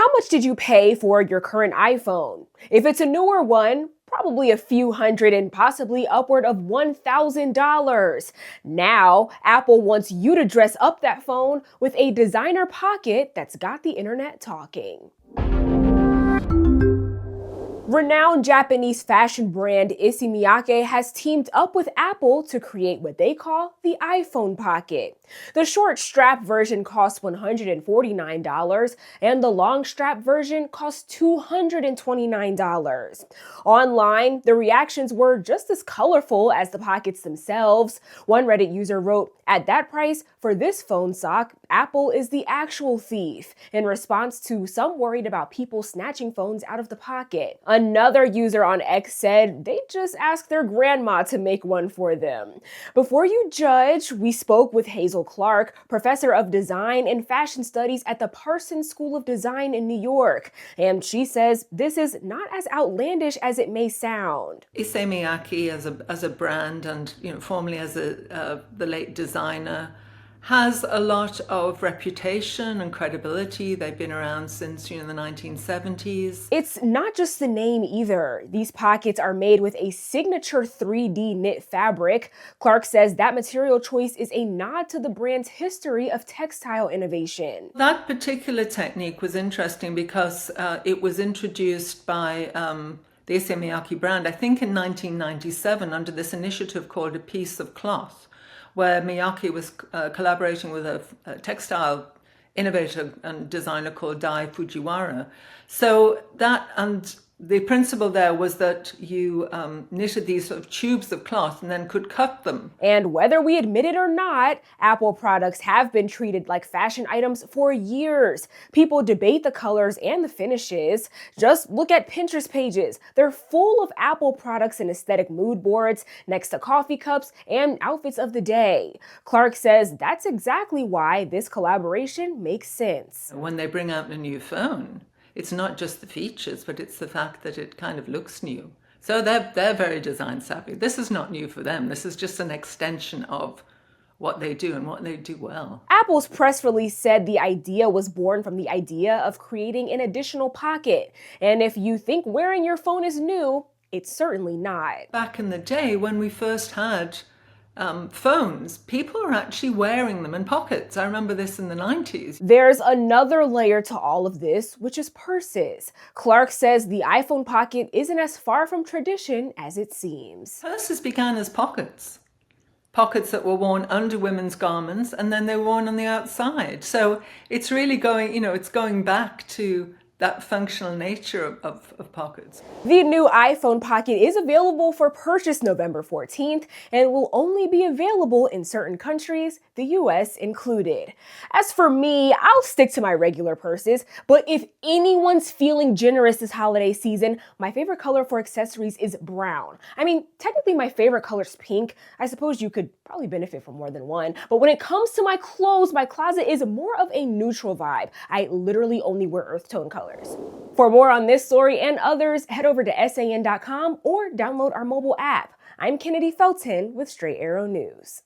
How much did you pay for your current iPhone? If it's a newer one, probably a few hundred and possibly upward of $1,000. Now, Apple wants you to dress up that phone with a designer pocket that's got the internet talking. Renowned Japanese fashion brand Issey Miyake has teamed up with Apple to create what they call the iPhone Pocket. The short strap version costs $149 and the long strap version costs $229. Online, the reactions were just as colorful as the pockets themselves. One Reddit user wrote, "At that price, for this phone sock, Apple is the actual thief," in response to some worried about people snatching phones out of the pocket. Another user on X said they just asked their grandma to make one for them. Before you judge, we spoke with Hazel Clark, professor of design and fashion studies at the Parsons School of Design in New York. And she says this is not as outlandish as it may sound. Issey Miyake as a brand and formerly as the late designer has a lot of reputation and credibility. They've been around since the 1970s. It's not just the name either. These pockets are made with a signature 3D knit fabric. Clark says that material choice is a nod to the brand's history of textile innovation. That particular technique was interesting because it was introduced by the Issey Miyake brand, I think in 1997, under this initiative called A Piece of Cloth, where Miyake was collaborating with a textile innovator and designer called Dai Fujiwara. So the principle there was that you knitted these sort of tubes of cloth and then could cut them. And whether we admit it or not, Apple products have been treated like fashion items for years. People debate the colors and the finishes. Just look at Pinterest pages. They're full of Apple products and aesthetic mood boards next to coffee cups and outfits of the day. Clark says that's exactly why this collaboration makes sense. When they bring out a new phone, it's not just the features, but it's the fact that it kind of looks new. So they're very design savvy. This is not new for them. This is just an extension of what they do and what they do well. Apple's press release said the idea was born from the idea of creating an additional pocket. And if you think wearing your phone is new, it's certainly not. Back in the day when we first had phones, people are actually wearing them in pockets. I remember this in the 90s. There's another layer to all of this, which is purses. Clark says the iPhone Pocket isn't as far from tradition as it seems. Purses began as pockets. Pockets that were worn under women's garments and then they were worn on the outside. So it's really going back to that functional nature of pockets. The new iPhone Pocket is available for purchase November 14th and will only be available in certain countries, the US included. As for me, I'll stick to my regular purses, but if anyone's feeling generous this holiday season, my favorite color for accessories is brown. I mean, technically my favorite color is pink. I suppose you could probably benefit from more than one, but when it comes to my clothes, my closet is more of a neutral vibe. I literally only wear earth tone colors. For more on this story and others, head over to san.com or download our mobile app. I'm Kennedy Felton with Straight Arrow News.